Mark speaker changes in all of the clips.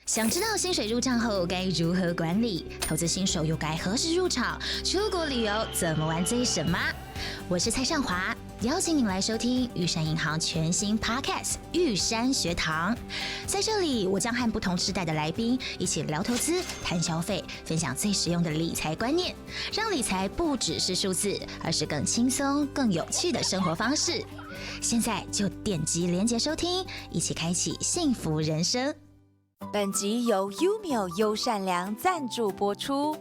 Speaker 1: 想知道薪水入账后该如何管理？投资新手又该何时入场？出国旅游怎么玩最省吗？我是蔡尚华，邀请您来收听玉山银行全新 Podcast 玉山学堂。在这里，我将和不同世代的来宾一起聊投资、谈消费，分享最实用的理财观念，让理财不只是数字，而是更轻松、更有趣的生活方式。现在就点击连结收听，一起开启幸福人生。
Speaker 2: 本集由优喵优善良赞助播出。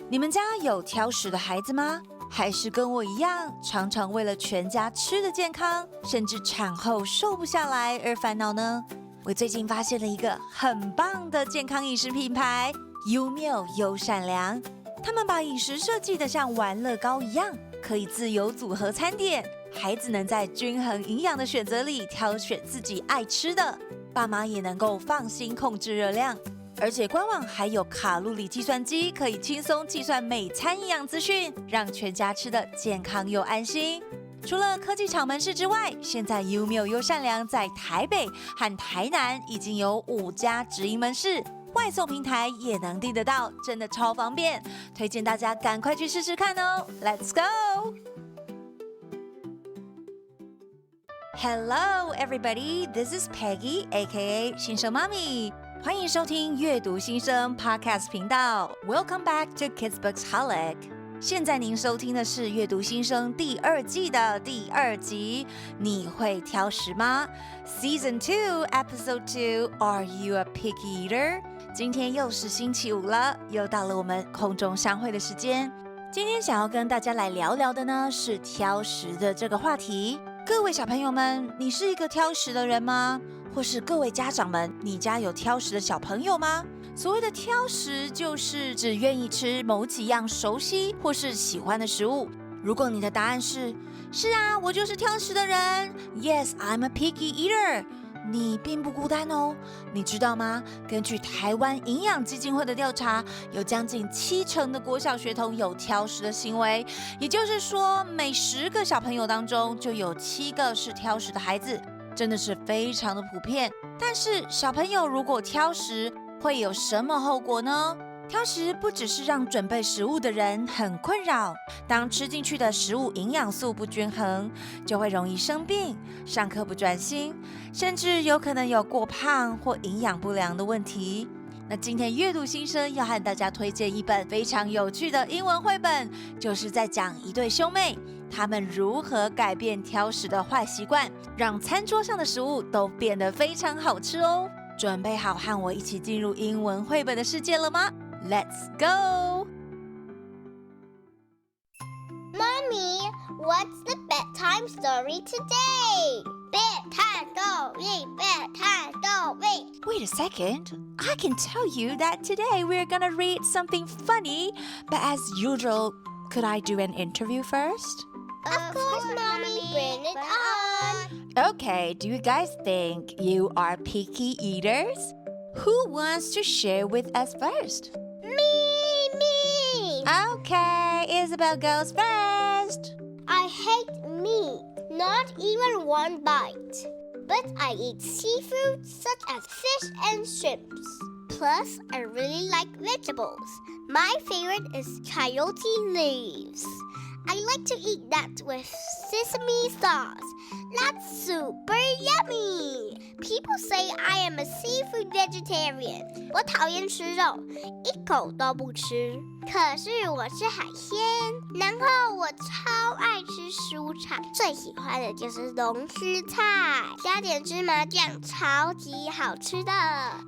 Speaker 2: 你们家有挑食的孩子吗？还是跟我一样，常常为了全家吃的健康，甚至产后瘦不下来而烦恼呢？我最近发现了一个很棒的健康饮食品牌优喵优善良，他们把饮食设计得像玩乐高一样，可以自由组合餐点，孩子能在均衡营养的选择里挑选自己爱吃的，爸妈也能够放心控制热量。而且官网还有卡路里计算机，可以轻松计算每餐营养资讯，让全家吃得健康又安心。除了科技厂门市之外，现在优喵优善良在台北和台南已经有5家直营门市，外送平台也能订得到，真的超方便，推荐大家赶快去试试看哦 ！Let's go！ Hello, everybody. This is Peggy, aka 新生妈咪。欢迎收听阅读新生 Podcast 频道。Welcome back to Kids Books Holic。现在您收听的是阅读新生第2季的第2集。你会挑食吗 ？Season 2, Episode 2. Are you a picky eater？ 今天又是星期5了，又到了我们空中相会的时间。今天想要跟大家来聊聊的呢，是挑食的这个话题。各位小朋友们，你是一个挑食的人吗？或是各位家长们，你家有挑食的小朋友吗？所谓的挑食，就是只愿意吃某几样熟悉或是喜欢的食物。如果你的答案是啊，我就是挑食的人 ，Yes, I'm a picky eater， 你并不孤单哦。你知道吗？根据台湾营养基金会的调查，有将近70%的国小学童有挑食的行为，也就是说，每10个小朋友当中就有7个是挑食的孩子。真的是非常的普遍。但是小朋友如果挑食，会有什么后果呢？挑食不只是让准备食物的人很困扰，当吃进去的食物营养素不均衡，就会容易生病、上课不专心，甚至有可能有过胖或营养不良的问题。那今天阅读新生要和大家推荐一本非常有趣的英文绘本，就是在讲一对兄妹，他们如何改变挑食的坏习惯，让餐桌上的食物都变得非常好吃哦。准备好和我一起进入英文绘本的世界了吗？ Let's go!
Speaker 3: Mommy, what's the bedtime story today? Bedtime story, bedtime story.
Speaker 2: Wait a second. I can tell you that today we're gonna read something funny, but as usual, could I do an interview first?
Speaker 3: Of course, Mommy, bring it on.
Speaker 2: Okay, do you guys think you are picky eaters? Who wants to share with us first?
Speaker 3: Me.
Speaker 2: Okay, Isabelle goes first.
Speaker 3: I hate meat, not even one bite. But I eat seafood such as fish and shrimps. Plus, I really like vegetables. My favorite is chayote leaves. I like to eat that with sesame sauce. That's super yummy. People say I am a seafood vegetarian. 我讨厌吃肉，一口都不吃。可是我吃海鲜，然后我超爱吃蔬菜，最喜欢的就是龙须菜，加点芝麻酱，超级好吃的。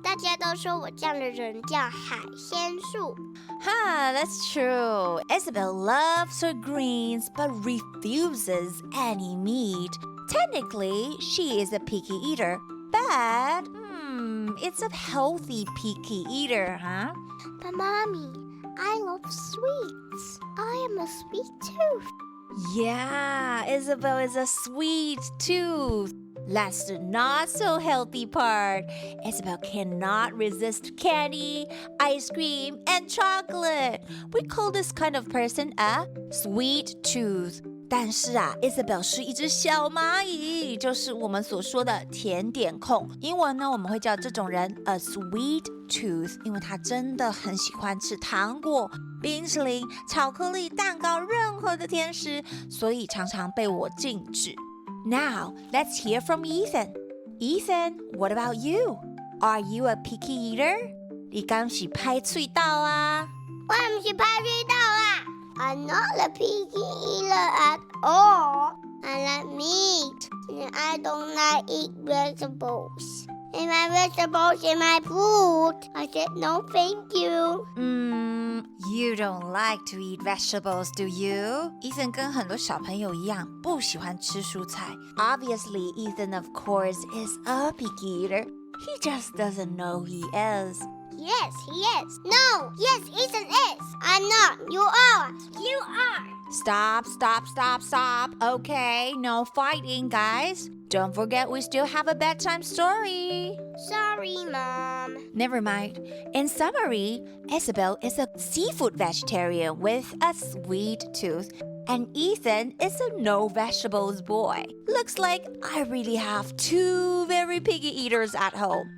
Speaker 3: 大家都说我这样的人叫海鲜树。
Speaker 2: That's true. Isabelle loves her greens but refuses any meat. Technically, she is a picky eater, but it's a healthy picky eater, huh?
Speaker 3: But Mommy, I love sweets. I am a sweet tooth.
Speaker 2: Yeah, Isabelle is a sweet tooth. That's the not so healthy part. Isabelle cannot resist candy, ice cream, and chocolate. We call this kind of person a sweet tooth. 但是啊 Isabelle 是一只小蚂蚁，就是我们所说的甜点控。英文呢，我们会叫这种人 a sweet tooth， 因为他真的很喜欢吃糖果、冰淇淋、巧克力、蛋糕，任何的甜食，所以常常被我禁止。Now, let's hear from Ethan. Ethan, what about you? Are you a picky eater? 你敢是歹喙斗啊？
Speaker 3: 我不是歹喙斗啊。I'm not a picky eater at all. I like meat, and I don't like eat vegetables. And my vegetables in my food. I said no, thank you.
Speaker 2: You don't like to eat vegetables, do you? Ethan 跟很多小朋友一样，不喜欢吃蔬菜。Obviously, Ethan, of course, is a picky eater. He just doesn't know he is.
Speaker 3: Yes, he is. No, yes, Ethan is. I'm not. You are. You are.
Speaker 2: Stop. Okay, no fighting, guys. Don't forget we still have a bedtime story.
Speaker 3: Sorry, Mom.
Speaker 2: Never mind. In summary, Isabelle is a seafood vegetarian with a sweet tooth, and Ethan is a no vegetables boy. Looks like I really have two very picky eaters at home.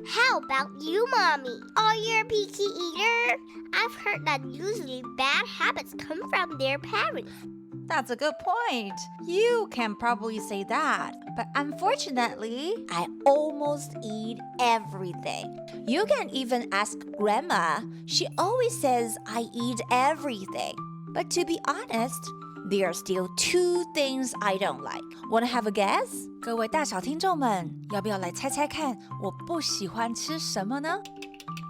Speaker 3: How about you, Mommy? Are you a picky eater? I've heard that usually bad habits come from their parents.
Speaker 2: That's a good point. You can probably say that. But unfortunately, I almost eat everything. You can even ask Grandma. She always says I eat everything. But to be honest, there are still two things I don't like. Wanna have a guess? 各位大小听众们，要不要来猜猜看，我不喜欢吃什么呢？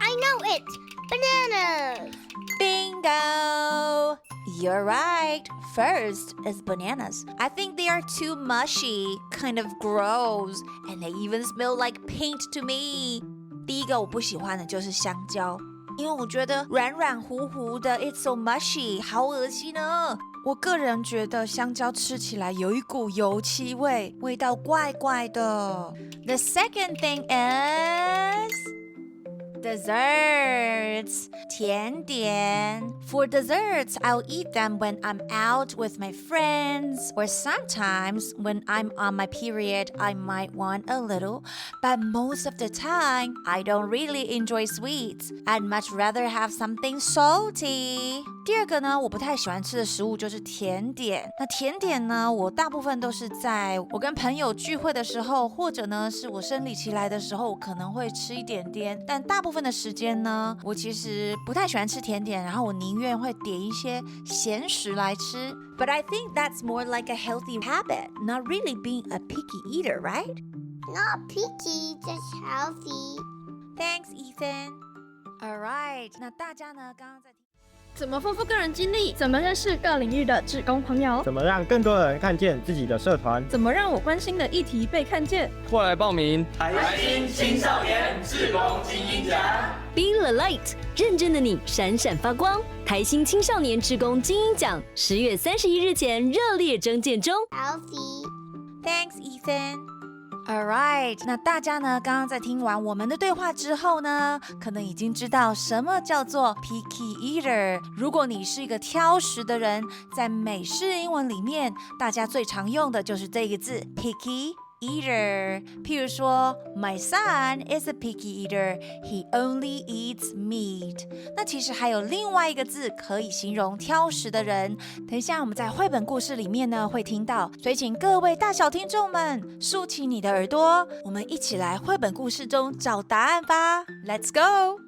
Speaker 3: I know it. Bananas.
Speaker 2: Bingo! You're right. First is bananas. I think they are too mushy, kind of gross, and they even smell like paint to me. 第一个我不喜欢的就是香蕉，因为我觉得软软糊糊的 ，it's so mushy， 好恶心呢。我个人觉得香蕉吃起来有一股油漆味，味道怪怪的。The second thing is desserts, 甜点. For desserts, I'll eat them when I'm out with my friends, or sometimes when I'm on my period, I might want a little, but most of the time, I don't really enjoy sweets. I'd much rather have something salty. 第二个呢，我不太喜欢吃的食物就是甜点。那甜点呢，我大部分都是在我跟朋友聚会的时候，或者呢是我生理期来的时候，我可能会吃一点点。但大部分的时间呢，我其实不太喜欢吃甜点，然后我宁愿会点一些咸食来吃。But I think that's more like a healthy habit, not really being a picky eater, right?
Speaker 3: Not picky, just healthy.
Speaker 2: Thanks, Ethan. All right, 那大家呢，刚刚在
Speaker 4: 怎么丰富个人经历？怎么认识各领域的志工朋友？
Speaker 5: 怎么让更多人看见自己的社团？
Speaker 4: 怎么让我关心的议题被看见？
Speaker 6: 快来报名
Speaker 7: 台新青少年志工精英奖
Speaker 8: Be the light， 认真的你闪闪发光。台新青少年志工精英奖10月31日前热烈征件中。
Speaker 3: Healthy.
Speaker 2: Thanks, Ethan.Alright， 那大家呢，刚刚在听完我们的对话之后呢，可能已经知道什么叫做 picky eater。如果你是一个挑食的人，在美式英文里面，大家最常用的就是这个字 picky eater。譬如说 My son is a picky eater. He only eats meat. 那其实还有另外一个字可以形容挑食的人。等一下我们在绘本故事里面呢会听到，所以请各位大小听众们竖起你的耳朵，我们一起来绘本故事中找答案吧。Let's go!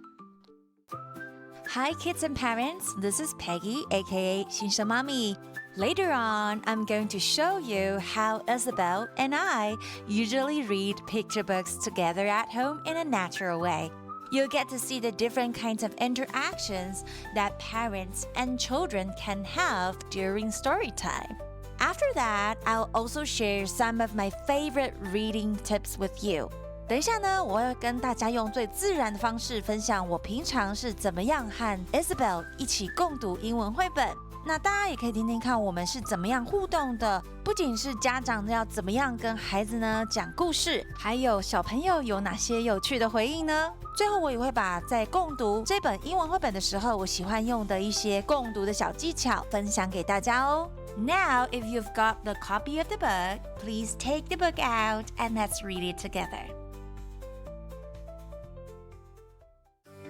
Speaker 2: Hi kids and parents, this is Peggy, aka 新生妈咪。Later on, I'm going to show you how Isabelle and I usually read picture books together at home in a natural way. You'll get to see the different kinds of interactions that parents and children can have during story time. After that, I'll also share some of my favorite reading tips with you. 等一下呢，我会跟大家用最自然的方式分享我平常是怎么样和 Isabelle 一起共读英文绘本。那大家也可以听听看我们是怎么样互动的，不仅是家长要怎么样跟孩子呢讲故事，还有小朋友有哪些有趣的回应呢？最后我也会把在共读这本英文绘本的时候，我喜欢用的一些共读的小技巧分享给大家哦。Now, if you've got the copy of the book, please take the book out and let's read it together.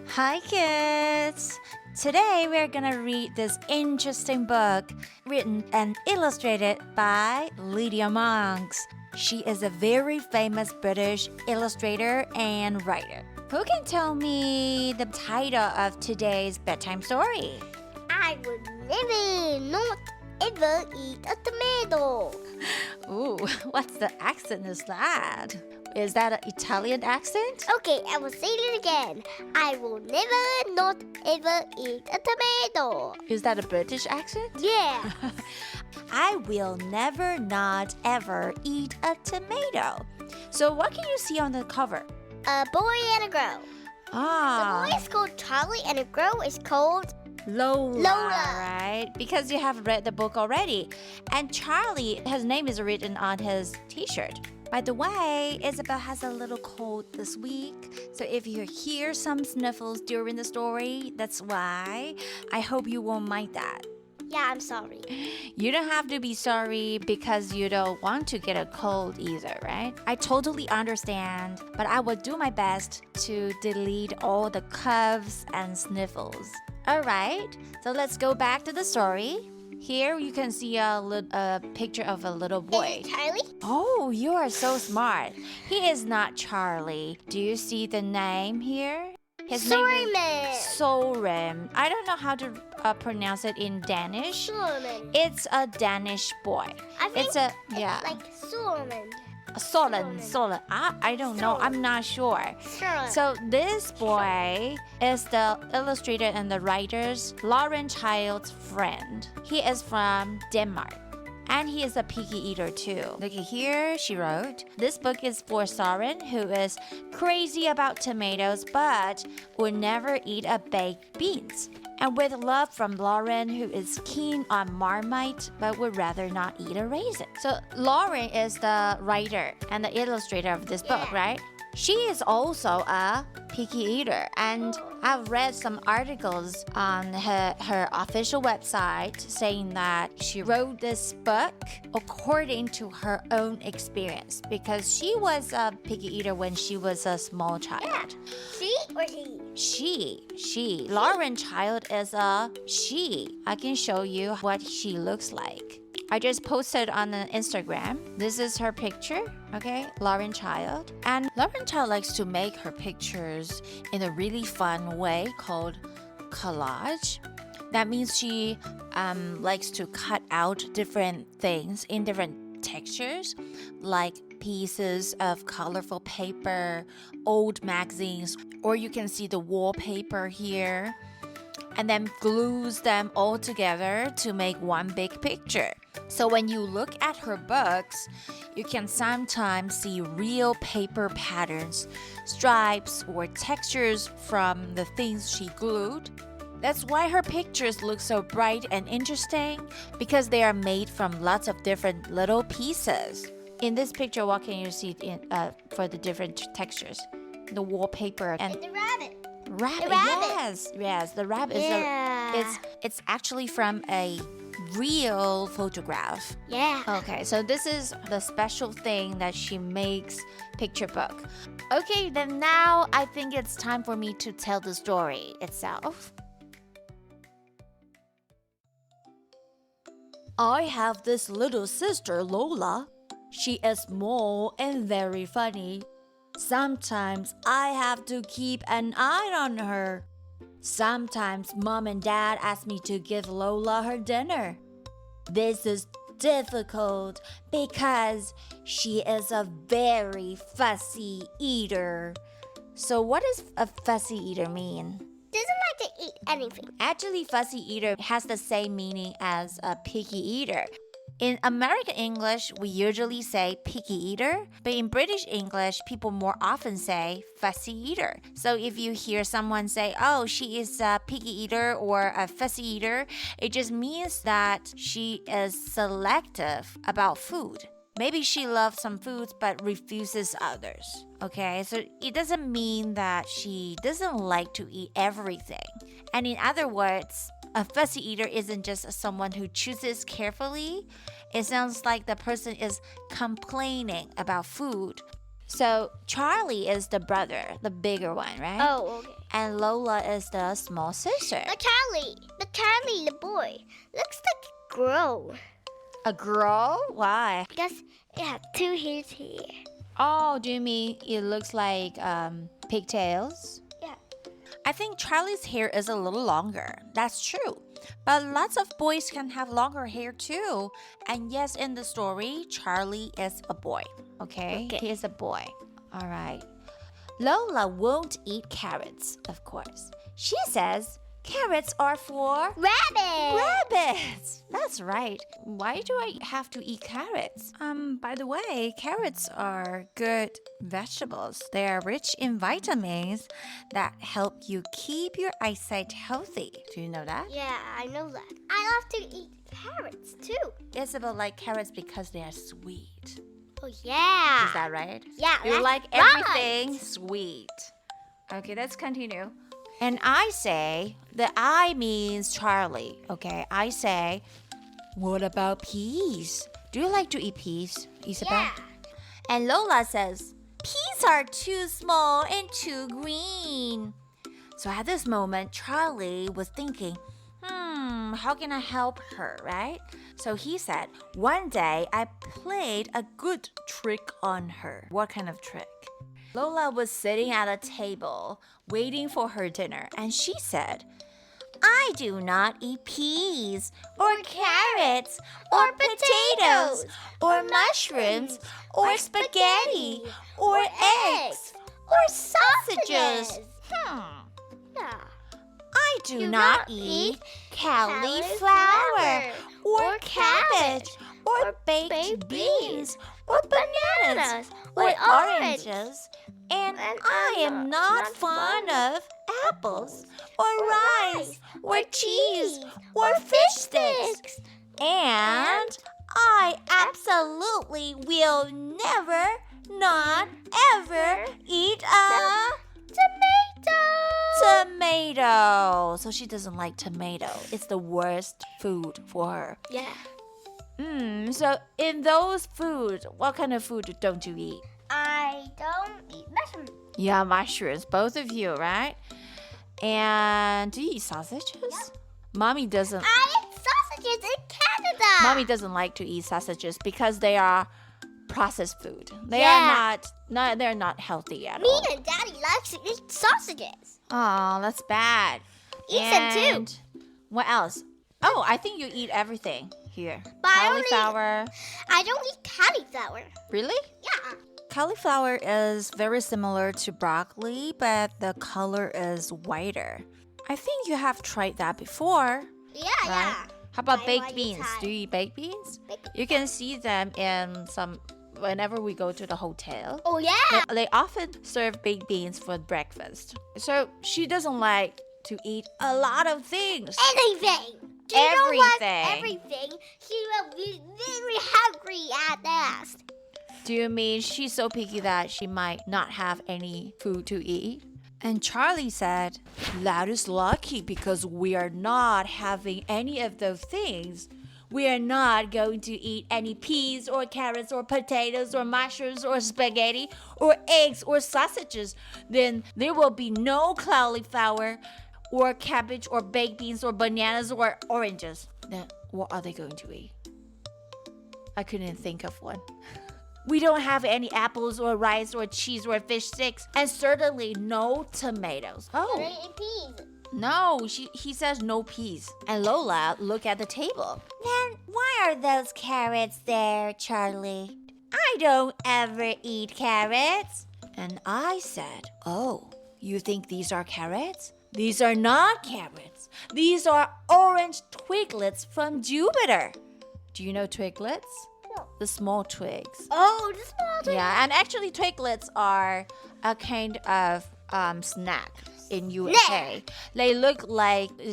Speaker 2: Hi kids! Today we're gonna read this interesting book written and illustrated by Lydia Monks. She is a very famous British illustrator and writer. Who can tell me the title of today's bedtime story?
Speaker 3: I would never, not ever eat a tomato.
Speaker 2: Ooh, what's the accent is that? Is that an Italian accent?
Speaker 3: Okay, I will say it again. I will never, not ever eat a tomato.
Speaker 2: Is that a British accent?
Speaker 3: Yeah.
Speaker 2: I will never, not ever eat a tomato. So what can you see on the cover?
Speaker 3: A boy and a girl. The boy is called Charlie and the girl is called
Speaker 2: Lola,
Speaker 3: Lola.
Speaker 2: right? Because you have read the book already. And Charlie, his name is written on his t-shirt. By the way, Isabelle has a little cold this week. So if you hear some sniffles during the story, that's why. I hope you won't mind that.
Speaker 3: Yeah, I'm sorry.
Speaker 2: You don't have to be sorry because you don't want to get a cold either, right? I totally understand, but I will do my best to delete all the coughs and sniffles. All right, so let's go back to the story. Here you can see a picture of a little boy.
Speaker 3: Is it Charlie?
Speaker 2: Oh, you are so smart. He is not Charlie. Do you see the name here? His name is Soren. I don't know how to pronounce it in Danish.
Speaker 3: Solomon.
Speaker 2: It's a Danish boy.
Speaker 3: I think
Speaker 2: It's a
Speaker 3: like Solomon.
Speaker 2: Solen. I don't know. I'm not sure.
Speaker 3: Solomon.
Speaker 2: So this boy is the illustrator and the writer's Lauren Child's friend. He is from Denmark. And he is a picky eater too. Look at here, she wrote, this book is for Soren, who is crazy about tomatoes but would never eat a baked beans. And with love from Lauren, who is keen on Marmite but would rather not eat a raisin. So Lauren is the writer and the illustrator of this book, right? She is also a picky eater, and I've read some articles on her official website saying that she wrote this book according to her own experience because she was a picky eater when she was a small child.
Speaker 3: Yeah. She or he?
Speaker 2: She. Lauren Child is a she. I can show you what she looks like. I just posted on Instagram. This is her picture, okay? Lauren Child. And Lauren Child likes to make her pictures in a really fun way called collage. That means she likes to cut out different things in different textures, like pieces of colorful paper, old magazines, or you can see the wallpaper here, and then glues them all together to make one big picture. So when you look at her books, you can sometimes see real paper patterns, stripes, or textures from the things she glued. That's why her pictures look so bright and interesting, because they are made from lots of different little pieces. In this picture, what can you see for the different textures? The wallpaper and
Speaker 3: the rabbit.
Speaker 2: Rabbit. Yes, the rabbit it's actually from a real photograph.
Speaker 3: Yeah.
Speaker 2: Okay, so this is the special thing that she makes picture book. Okay, then now I think it's time for me to tell the story itself. I have this little sister, Lola. She is small and very funny. Sometimes I have to keep an eye on her. Sometimes Mom and Dad ask me to give Lola her dinner. This is difficult because she is a very fussy eater. So what does a fussy eater mean?
Speaker 3: Doesn't like to eat anything.
Speaker 2: Actually, fussy eater has the same meaning as a picky eater. In American English, we usually say picky eater, but in British English, people more often say fussy eater. So if you hear someone say, oh, she is a picky eater or a fussy eater, it just means that she is selective about food. Maybe she loves some foods but refuses others. Okay, so it doesn't mean that she doesn't like to eat everything. And in other words, A fussy eater isn't just someone who chooses carefully. It sounds like the person is complaining about food. So Charlie is the brother, the bigger one, right?
Speaker 3: Oh, okay.
Speaker 2: And Lola is the small sister.
Speaker 3: But Charlie, the boy, looks like a girl.
Speaker 2: A girl? Why?
Speaker 3: Because it has 2 hairs here.
Speaker 2: Oh, do you mean it looks like pigtails?
Speaker 3: Yeah.
Speaker 2: I think Charlie's hair is a little longer. That's true. But lots of boys can have longer hair too. And yes, in the story, Charlie is a boy. Okay? He is a boy. All right. Lola won't eat carrots, of course. She says carrots are for rabbits. That's right. Why do I have to eat carrots? By the way, carrots are good vegetables. They are rich in vitamins that help you keep your eyesight healthy. Do you know that?
Speaker 3: Yeah, I know that. I love to eat carrots too.
Speaker 2: Isabelle likes carrots because they are sweet.
Speaker 3: Oh, yeah.
Speaker 2: Is that right?
Speaker 3: Yeah,
Speaker 2: You
Speaker 3: that's
Speaker 2: like
Speaker 3: right.
Speaker 2: everything sweet. Okay, let's continue. And I say, the I means Charlie. Okay, I say, what about peas? Do you like to eat peas, Isabelle?
Speaker 3: Yeah.
Speaker 2: And Lola says, peas are too small and too green. So at this moment, Charlie was thinking, how can I help her, right? So he said, one day I played a good trick on her. What kind of trick? Lola was sitting at a table waiting for her dinner, and she said, I do not eat peas or carrots or potatoes or mushrooms or spaghetti or eggs or sausages.
Speaker 3: Yeah.
Speaker 2: I do not eat cauliflower or cabbage or baked beans or bananas or oranges. And I am not fond of apples or rice or cheese or fish sticks. And I absolutely will never, not ever eat a tomato. So she doesn't like tomato. It's the worst food for her.
Speaker 3: Yeah.
Speaker 2: So in those foods, what kind of food don't you eat?
Speaker 3: I don't eat mushrooms.
Speaker 2: Yeah, mushrooms. Both of you, right? And do you eat sausages?
Speaker 3: Yep.
Speaker 2: Mommy doesn't.
Speaker 3: I eat sausages in Canada.
Speaker 2: Mommy doesn't like to eat sausages because they are processed food. They
Speaker 3: Yeah.
Speaker 2: are not. They're not healthy at
Speaker 3: Me
Speaker 2: all.
Speaker 3: and Daddy likes to eat sausages.
Speaker 2: Oh, that's bad.
Speaker 3: Eat them too.
Speaker 2: And what else? Oh, I think you eat everything here.
Speaker 3: But
Speaker 2: Cauliflower.
Speaker 3: I don't eat cauliflower.
Speaker 2: Really?
Speaker 3: Yeah.
Speaker 2: Cauliflower is very similar to broccoli, but the color is whiter. I think you have tried that before.
Speaker 3: Yeah,
Speaker 2: Right?
Speaker 3: yeah.
Speaker 2: How about
Speaker 3: I
Speaker 2: baked
Speaker 3: like
Speaker 2: beans?
Speaker 3: Thai.
Speaker 2: Do you eat baked beans?
Speaker 3: Baked
Speaker 2: You can see them whenever we go to the hotel.
Speaker 3: Oh, yeah.
Speaker 2: They often serve baked beans for breakfast. So she doesn't like to eat a lot of things.
Speaker 3: Anything. She don't like
Speaker 2: Everything.
Speaker 3: everything. She will be very hungry at last.
Speaker 2: Do you mean she's so picky that she might not have any food to eat? And Charlie said, that is lucky because we are not having any of those things. We are not going to eat any peas or carrots or potatoes or mushrooms or spaghetti or eggs or sausages. Then there will be no cauliflower or cabbage or baked beans or bananas or oranges. Then what are they going to eat? I couldn't think of one. We don't have any apples or rice or cheese or fish sticks, and certainly no tomatoes.
Speaker 3: They
Speaker 2: Oh,
Speaker 3: eat peas.
Speaker 2: no, he says no peas. And Lola looked at the table. Then why are those carrots there, Charlie? I don't ever eat carrots. And I said, oh, you think these are carrots? These are not carrots. These are orange twiglets from Jupiter. Do you know twiglets?
Speaker 3: No.
Speaker 2: The small twigs.
Speaker 3: Oh, the small thing.
Speaker 2: Yeah, and actually twiglets are a kind of snack in USA. They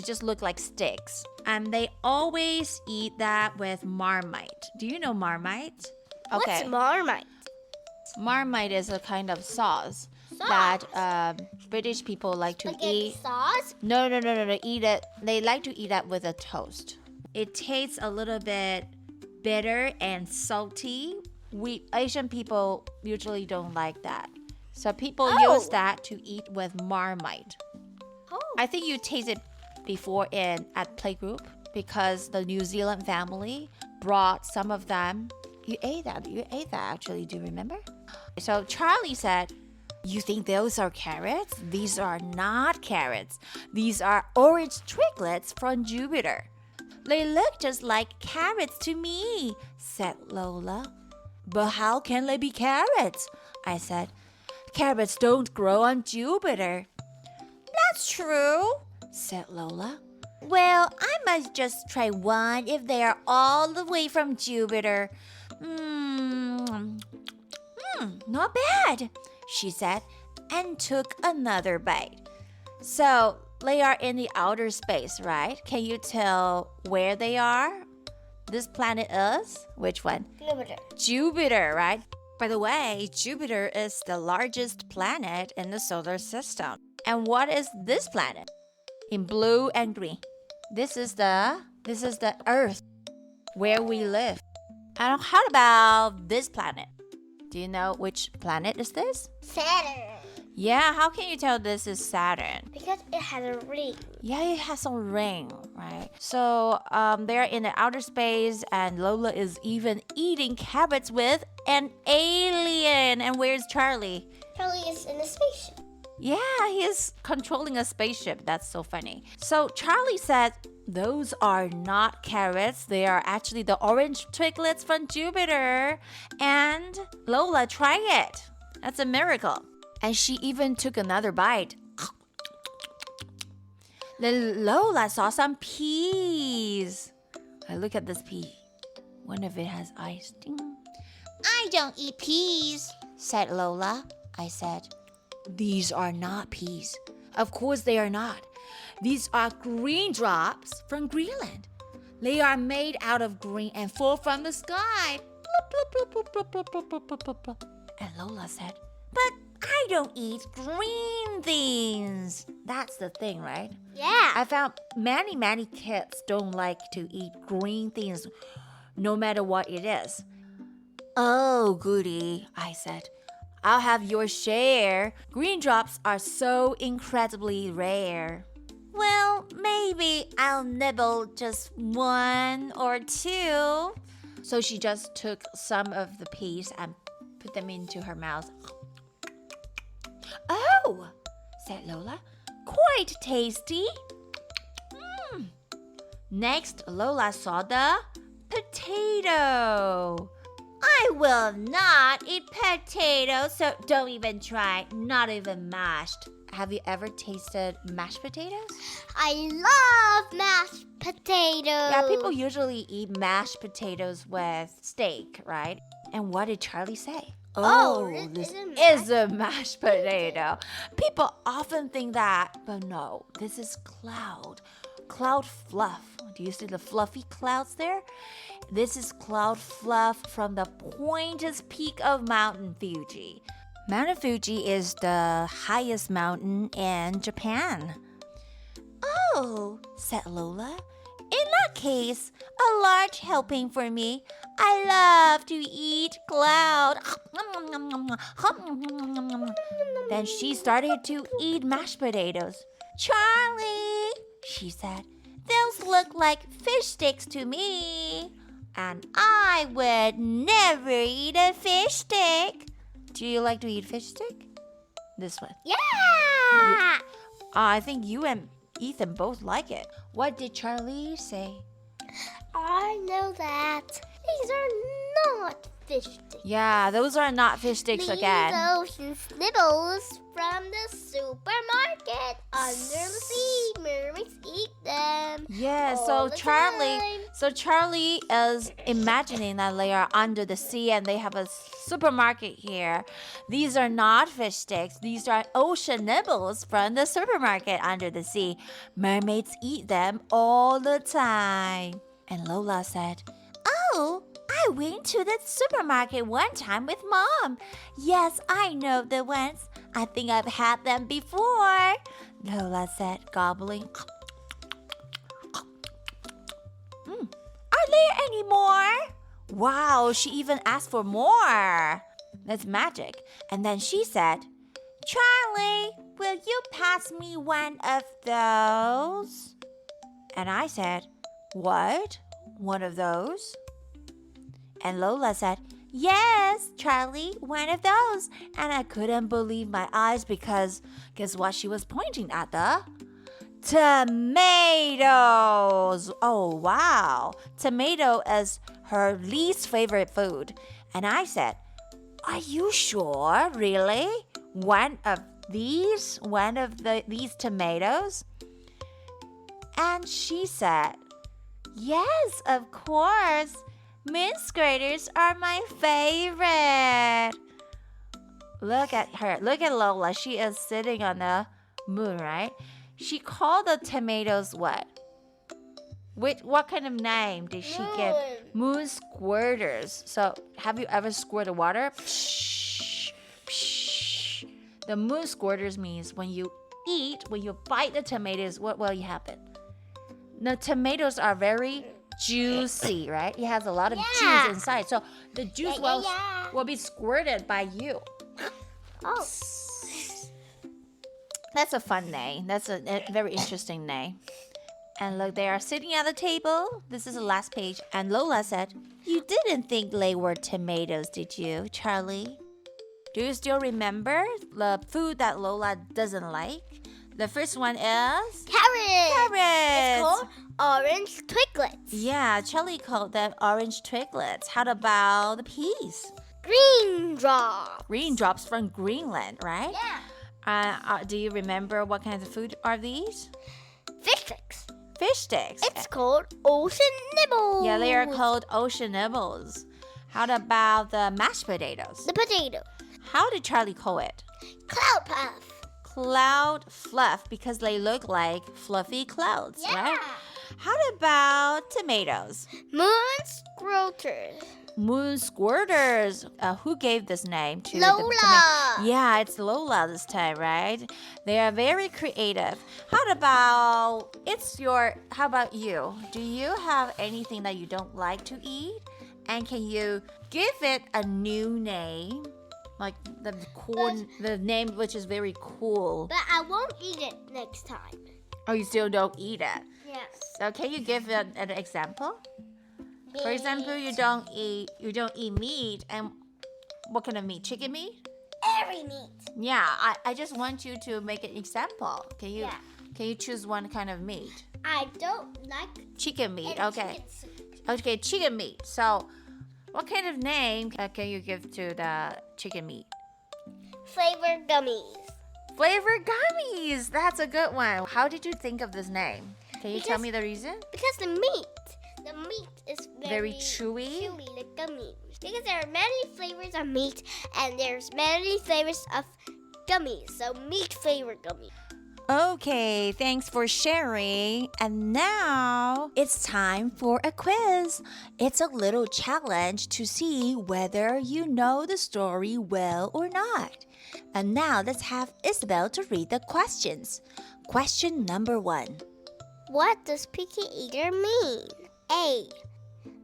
Speaker 2: just look like sticks. And they always eat that with Marmite. Do you know Marmite?
Speaker 3: What's Marmite?
Speaker 2: Marmite is a kind of sauce. that British people like to
Speaker 3: Spaghetti
Speaker 2: eat.
Speaker 3: sauce?
Speaker 2: No, eat it. They like to eat that with a toast. It tastes a little bit bitter and salty. We Asian people usually don't like that. So people use that to eat with Marmite. I think you tasted before at playgroup because the New Zealand family brought some of them. You ate that actually, do you remember? So Charlie said, "You think those are carrots? These are not carrots. These are orange twiglets from Jupiter. They look just like carrots to me," said Lola. "But how can they be carrots?" I said. "Carrots don't grow on Jupiter." "That's true," said Lola. "Well, I must just try one if they are all the way from Jupiter. Not bad," she said, and took another bite. So, they are in the outer space, right? Can you tell where they are? This planet is? Which one?
Speaker 3: Jupiter.
Speaker 2: Jupiter, right? By the way, Jupiter is the largest planet in the solar system. And what is this planet? In blue and green. This is the Earth, where we live. And how about this planet? Do you know which planet is this?
Speaker 3: Saturn.
Speaker 2: Yeah, how can you tell this is Saturn?
Speaker 3: Because it has a ring.
Speaker 2: Yeah, it has a ring, right? So they're in the outer space, and Lola is even eating carrots with an alien. And where's Charlie?
Speaker 3: Charlie is in a spaceship.
Speaker 2: Yeah, he is controlling a spaceship. That's so funny. So Charlie said, "Those are not carrots. They are actually the orange twiglets from Jupiter." And Lola, try it. That's a miracle. And she even took another bite. Then Lola saw some peas. Look at this pea. One of it has eyes. Ding. "I don't eat peas," said Lola. I said, "These are not peas. Of course they are not. These are green drops from Greenland. They are made out of green and fall from the sky." And Lola said, "But I don't eat green things." That's the thing, right?
Speaker 3: Yeah.
Speaker 2: I found many kids don't like to eat green things, no matter what it is. "Oh, goody," I said. "I'll have your share. Green drops are so incredibly rare." "Well, maybe I'll nibble just one or two." So she just took some of the peas and put them into her mouth. "Oh," said Lola, "quite tasty." Next, Lola saw the potato. "I will not eat potatoes, so don't even try, not even mashed." Have you ever tasted mashed potatoes?
Speaker 3: I love mashed potatoes.
Speaker 2: Yeah, people usually eat mashed potatoes with steak, right? And what did Charlie say?
Speaker 3: Oh,
Speaker 2: this
Speaker 3: this
Speaker 2: is a mashed potato. People often think that, but no, this is cloud fluff. Do you see the fluffy clouds there? This is cloud fluff from the pointed peak of Mountain Fuji. Mountain Fuji is the highest mountain in Japan. "Oh," said Lola. "In that case, a large helping for me. I love to eat cloud." Then she started to eat mashed potatoes. "Charlie," she said, "those look like fish sticks to me. And I would never eat a fish stick." Do you like to eat fish stick? This one.
Speaker 3: Yeah.
Speaker 2: I think you and Ethan both like it. What did Charlie say?
Speaker 3: I know that these are not fish sticks.
Speaker 2: Yeah, those are not fish sticks
Speaker 3: These
Speaker 2: again.
Speaker 3: ocean snibbles from the supermarket under the sea. Mermaids eat them.
Speaker 2: Yeah,
Speaker 3: all the time.
Speaker 2: So Charlie is imagining that they are under the sea and they have a supermarket here. These are not fish sticks. These are ocean nibbles from the supermarket under the sea. Mermaids eat them all the time. And Lola said, "Oh, I went to the supermarket one time with Mom. Yes, I know the ones. I think I've had them before, Lola said, gobbling. Are there any more? Wow, she even asked for more. That's magic. And then she said, Charlie, will you pass me one of those? And I said, what? One of those? And Lola said, yes, Charlie, one of those. And I couldn't believe my eyes because guess what she was pointing at? The tomatoes. Oh, wow. Tomato is her least favorite food. And I said, are you sure? Really? One of these tomatoes? And she said, yes, of course. Minced graters are my favorite. Look at her. Look at Lola. She is sitting on the moon, right? She called the tomatoes what? What kind of name did she give? Moon squirters. So, have you ever squirted water? Psh, psh. The moon squirters means when you bite the tomatoes, what will happen? The tomatoes are very juicy, right? It has a lot of juice inside. So, the juice will be squirted by you.
Speaker 3: Oh.
Speaker 2: That's a fun name. That's a very interesting name. And look, they are sitting at the table. This is the last page. And Lola said, you didn't think they were tomatoes, did you, Charlie? Do you still remember the food that Lola doesn't like? The first one is?
Speaker 3: Carrots. It's called orange twiglets.
Speaker 2: Yeah, Charlie called them orange twiglets. How about the peas?
Speaker 3: Green drops.
Speaker 2: Green drops from Greenland, right?
Speaker 3: Yeah.
Speaker 2: Do you remember what kinds of food are these?
Speaker 3: Fish sticks.
Speaker 2: Fish sticks.
Speaker 3: It's called ocean nibbles.
Speaker 2: Yeah, they are called ocean nibbles. How about the mashed potatoes?
Speaker 3: The potato.
Speaker 2: How did Charlie call it?
Speaker 3: Cloud puff.
Speaker 2: Cloud fluff, because they look like fluffy clouds, right? How about tomatoes?
Speaker 3: Moon squirters.
Speaker 2: Moon squirters. Who gave this name to
Speaker 3: Lola.
Speaker 2: Yeah, it's Lola this time, right? They are very creative. How about you? Do you have anything that you don't like to eat? And can you give it a new name? Like the name which is very cool.
Speaker 3: But I won't eat it next time.
Speaker 2: Oh, you still don't eat it?
Speaker 3: Yes.
Speaker 2: So can you give an example? For example, you don't eat meat, and what kind of meat? Chicken meat?
Speaker 3: Every meat.
Speaker 2: Yeah, I just want you to make an example. Can you choose one kind of meat?
Speaker 3: I don't like
Speaker 2: Chicken meat.
Speaker 3: any
Speaker 2: Okay.
Speaker 3: chicken soup.
Speaker 2: Okay, chicken meat. So, what kind of name can you give to the chicken meat?
Speaker 3: Flavored gummies.
Speaker 2: Flavored gummies. That's a good one. How did you think of this name? Can you tell me the reason?
Speaker 3: Because the meat is
Speaker 2: Very chewy?
Speaker 3: Chewy, like gummies. Because there are many flavors of meat and there's many flavors of gummies. So meat flavored gummies.
Speaker 2: Okay, thanks for sharing. And now it's time for a quiz. It's a little challenge to see whether you know the story well or not. And now let's have Isabelle to read the questions. Question number 1.
Speaker 3: What does picky eater mean? A.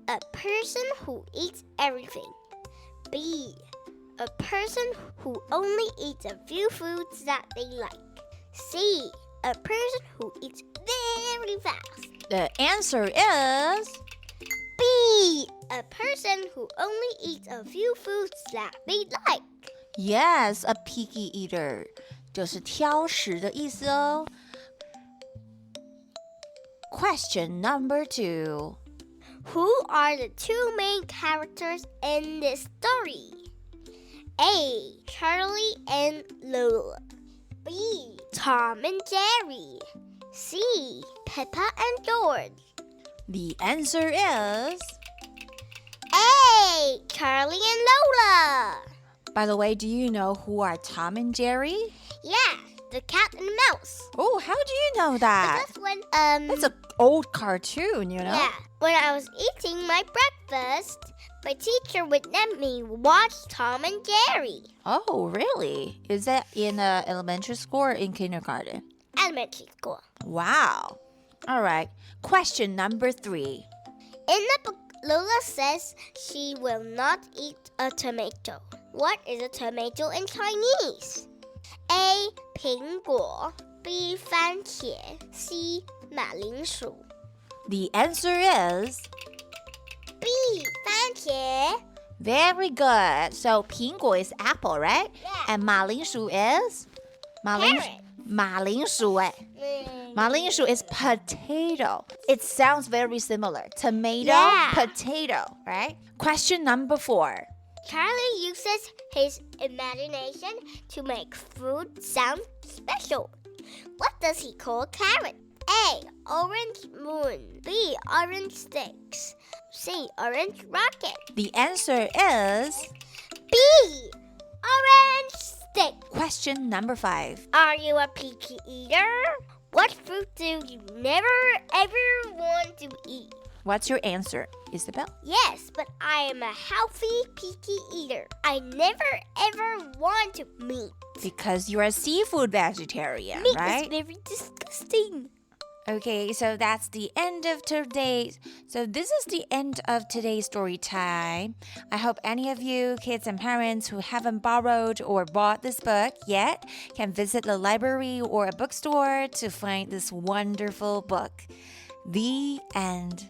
Speaker 3: A person who eats everything. B. A person who only eats a few foods that they like. C. A person who eats very fast.
Speaker 2: The answer is
Speaker 3: B. A person who only eats a few foods that they like.
Speaker 2: yes, a picky eater. 就是挑食的意思哦。Question number 2.
Speaker 3: Who are the two main characters in this story? A. Charlie and Lola. B. Tom and Jerry. C. Peppa and George.
Speaker 2: The answer is
Speaker 3: A. Charlie and Lola.
Speaker 2: By the way, do you know who are Tom and Jerry?
Speaker 3: Yeah, the cat and mouse.
Speaker 2: Oh, how do you know that?
Speaker 3: Because when
Speaker 2: It's an old cartoon, you know?
Speaker 3: yeah, when I was eating my breakfast, My teacher would let me watch Tom and Jerry.
Speaker 2: Oh, really? Is that in elementary school or in kindergarten?
Speaker 3: Elementary school.
Speaker 2: Wow. All right. Question number 3.
Speaker 3: In the book, Lola says she will not eat a tomato. What is a tomato in Chinese? A. 苹果 B. 番茄 C. 马铃薯
Speaker 2: The answer is
Speaker 3: B. 番茄
Speaker 2: very good. So 苹果 is apple, right?
Speaker 3: Yeah.
Speaker 2: And 马铃薯 is?
Speaker 3: Carrot.
Speaker 2: 马铃薯马铃薯 is potato. It sounds very similar. Tomato,
Speaker 3: Yeah.
Speaker 2: potato, right? Question number 4.
Speaker 3: Charlie uses his imagination to make food sound special. What does he call carrot? A. Orange moon. B. Orange sticks. C. Orange rocket.
Speaker 2: The answer is
Speaker 3: B. Orange stick.
Speaker 2: question number 5.
Speaker 3: Are you a picky eater? What fruit do you never ever want to eat?
Speaker 2: What's your answer, Isabelle?
Speaker 3: Yes, but I am a healthy picky eater. I never ever want to meat.
Speaker 2: Because you're a seafood vegetarian,
Speaker 3: Meat
Speaker 2: right?
Speaker 3: is very disgusting.
Speaker 2: Okay, so that's the end of today's. So this is the end of today's story time. I hope any of you kids and parents who haven't borrowed or bought this book yet can visit the library or a bookstore to find this wonderful book. The end.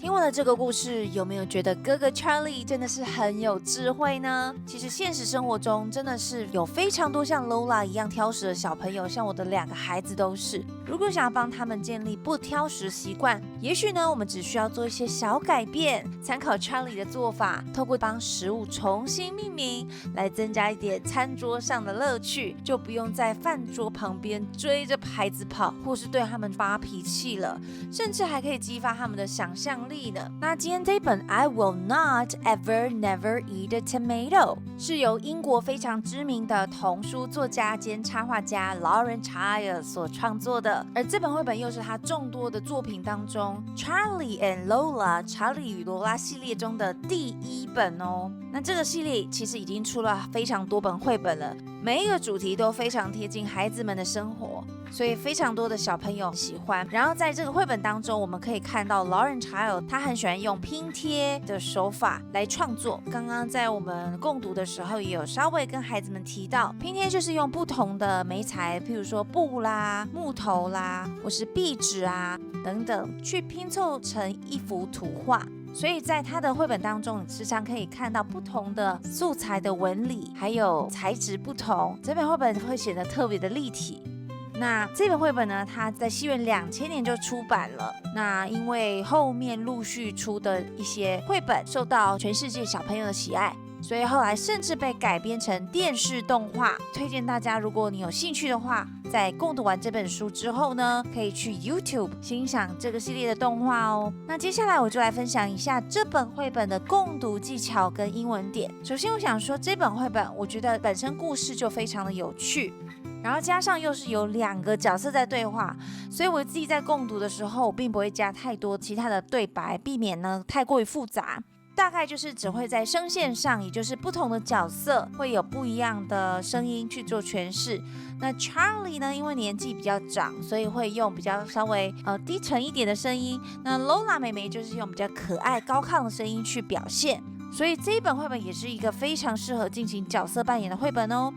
Speaker 2: 听完了这个故事，有没有觉得哥哥 Charlie 真的是很有智慧呢？其实现实生活中真的是有非常多像 Lola 一样挑食的小朋友，像我的2个孩子都是。如果想要帮他们建立不挑食习惯，也许呢，我们只需要做一些小改变，参考 Charlie 的做法，透过帮食物重新命名，来增加一点餐桌上的乐趣，就不用在饭桌旁边追着孩子跑，或是对他们发脾气了，甚至还可以激发他们的想象力呢。那今天这本 I will not ever never eat a tomato 是由英国非常知名的童书作家兼插画家 Lauren Child 所创作的，而这本绘本又是他众多的作品当中 Charlie and Lola 查理与罗拉系列中的第1本哦。那这个系列其实已经出了非常多本绘本了，每一个主题都非常贴近孩子们的生活，所以非常多的小朋友喜欢。然后在这个绘本当中，我们可以看到 Lauren Child 他很喜欢用拼贴的手法来创作。刚刚在我们共读的时候，也有稍微跟孩子们提到，拼贴就是用不同的媒材，譬如说布啦、木头啦，或是壁纸啊等等，去拼凑成一幅图画。所以在他的绘本当中，你时常可以看到不同的素材的纹理，还有材质不同，这本绘本会显得特别的立体。那这本绘本呢，它在西元2000年就出版了。那因为后面陆续出的一些绘本受到全世界小朋友的喜爱，所以后来甚至被改编成电视动画。推荐大家，如果你有兴趣的话，在共读完这本书之后呢，可以去 YouTube 欣赏这个系列的动画哦。那接下来我就来分享一下这本绘本的共读技巧跟英文点。首先我想说，这本绘本我觉得本身故事就非常的有趣，然后加上又是有2个角色在对话，所以我自己在共读的时候，我并不会加太多其他的对白，避免呢太过于复杂。大概就是只会在声线上，也就是不同的角色会有不一样的声音去做诠释。那 Charlie 呢，因为年纪比较长，所以会用比较稍微低沉一点的声音。那 Lola 妹妹就是用比较可爱高亢的声音去表现。所以这一本绘本也是一个非常适合进行角色扮演的绘本哦。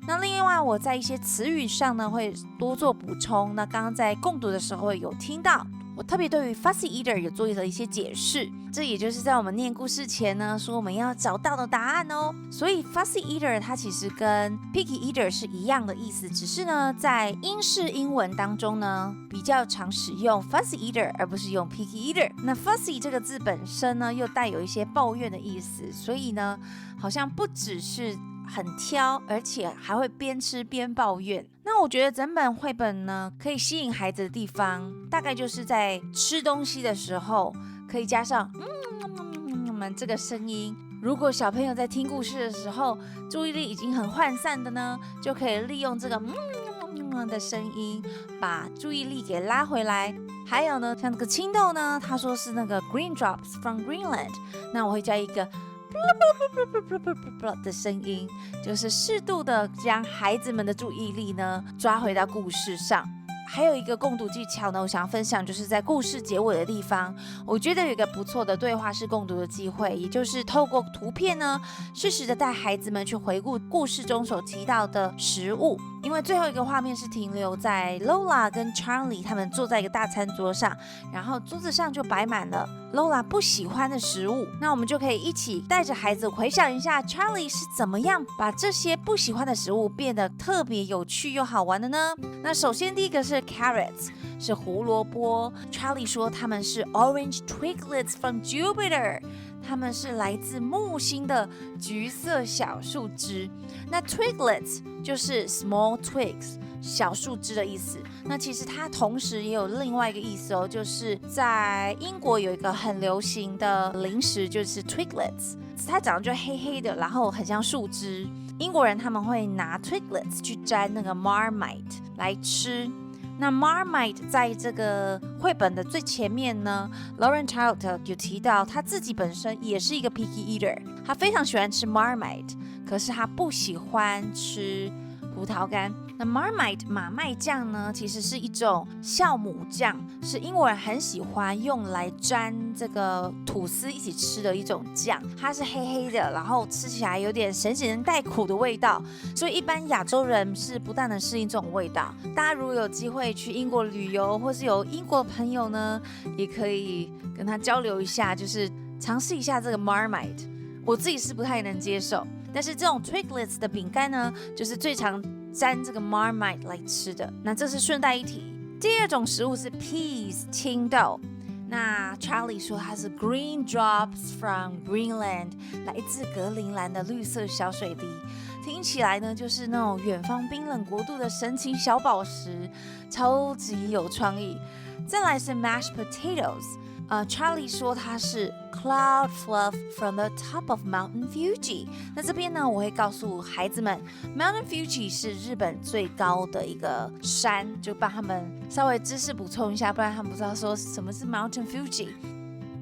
Speaker 2: 那另外我在一些词语上呢会多做补充。那刚刚在共读的时候有听到，我特别对于 fussy eater 有做了一些解释，这也就是在我们念故事前呢说我们要找到的答案哦。所以 fussy eater 它其实跟 picky eater 是一样的意思，只是呢在英式英文当中呢比较常使用 fussy eater 而不是用 picky eater。那 fussy 这个字本身呢又带有一些抱怨的意思，所以呢好像不只是很挑，而且还会边吃边抱怨。那我觉得整本绘本呢可以吸引孩子的地方，大概就是在吃东西的时候可以加上这个声音。如果小朋友在听故事的时候注意力已经很涣散的呢，就可以利用这个的声音，把注意力给拉回来。还有呢，像那个青豆呢，他说是那个 green drops from Greenland， 那我会加一个的声音，就是适度的将孩子们的注意力呢抓回到故事上。还有一个共读技巧呢，我想要分享，就是在故事结尾的地方，我觉得有一个不错的对话式共读的机会，也就是透过图片呢，适时的带孩子们去回顾故事中所提到的食物。因为最后一个画面是停留在 Lola 跟 Charlie 他们坐在一个大餐桌上，然后桌子上就摆满了 Lola 不喜欢的食物。那我们就可以一起带着孩子回想一下 Charlie 是怎么样把这些不喜欢的食物变得特别有趣又好玩的呢？那首先第一个是 carrots， 是胡萝卜。 Charlie 说他们是 orange twiglets from Jupiter， 他们是来自木星的橘色小树枝。那 twiglets 就是 small twigs， 小树枝的意思。那其实它同时也有另外一个意思哦，就是在英国有一个很流行的零食，就是 twiglets， 它长得就黑黑的，然后很像树枝。英国人他们会拿 twiglets 去沾那个 marmite 来吃。那 Marmite 在这个绘本的最前面呢 Lauren Child 有提到他自己本身也是一个 picky eater， 他非常喜欢吃 Marmite， 可是他不喜欢吃葡萄干。那 Marmite 马麦酱呢，其实是一种酵母酱，是英国人很喜欢用来沾这个吐司一起吃的一种酱。它是黑黑的，然后吃起来有点咸咸带苦的味道，所以一般亚洲人是不大能适应这种味道。大家如果有机会去英国旅游，或是有英国朋友呢，也可以跟他交流一下，就是尝试一下这个 Marmite。我自己是不太能接受，但是这种 Twiglets 的饼干呢，就是最常沾这个 Marmite 来吃的。那这是顺带一提。第二种食物是 peas 青豆。那 Charlie 说它是 green drops from Greenland， 来自格陵兰的绿色小水滴。听起来呢，就是那种远方冰冷国度的神奇小宝石，超级有创意。再来是 mashed potatoes。Charlie 说它是 cloud fluff from the top of Mountain Fuji。那这边呢，我会告诉孩子们 ，Mountain Fuji 是日本最高的一个山，就帮他们稍微知识补充一下，不然他们不知道说什么是 Mountain Fuji。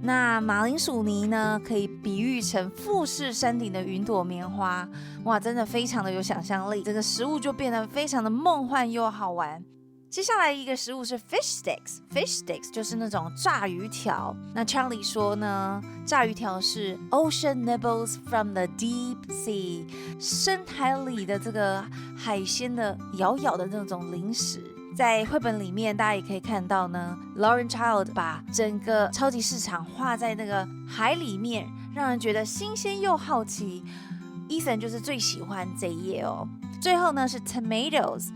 Speaker 2: 那马铃薯泥呢，可以比喻成富士山顶的云朵棉花，哇，真的非常的有想象力，这个食物就变得非常的梦幻又好玩。接下来一个食物是 fish sticks，fish sticks 就是那种炸鱼条。那 Charlie 说呢，炸鱼条是 ocean nibbles from the deep sea， 深海里的这个海鲜的咬咬的那种零食。在绘本里面，大家也可以看到呢 ，Lauren Child 把整个超级市场画在那个海里面，让人觉得新鲜又好奇。Ethan 就是最喜欢这一页哦。最后呢是 tomatoes。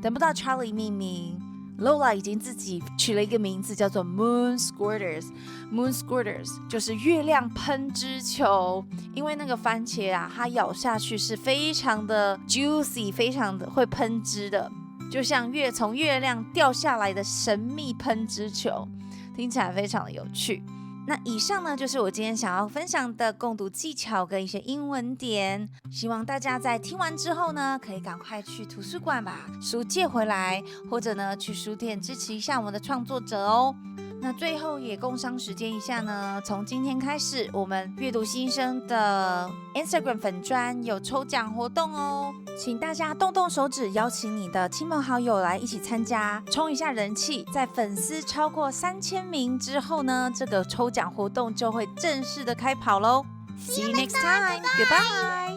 Speaker 2: 等不到 Charlie 命名 ，Lola 已经自己取了一个名字，叫做 Moon Squirters。Moon Squirters 就是月亮喷汁球，因为那个番茄啊，它咬下去是非常的 juicy， 非常的会喷汁的，就像从月亮掉下来的神秘喷汁球，听起来非常的有趣。那以上呢，就是我今天想要分享的共读技巧跟一些英文点，希望大家在听完之后呢，可以赶快去图书馆把书借回来，或者呢去书店支持一下我们的创作者哦。那最后也工商时间一下呢，从今天开始，我们阅读新生的 Instagram 粉专有抽奖活动哦，请大家动动手指，邀请你的亲朋好友来一起参加，冲一下人气。在粉丝超过3000名之后呢，这个抽奖活动就会正式的开跑喽。See you next time. Goodbye.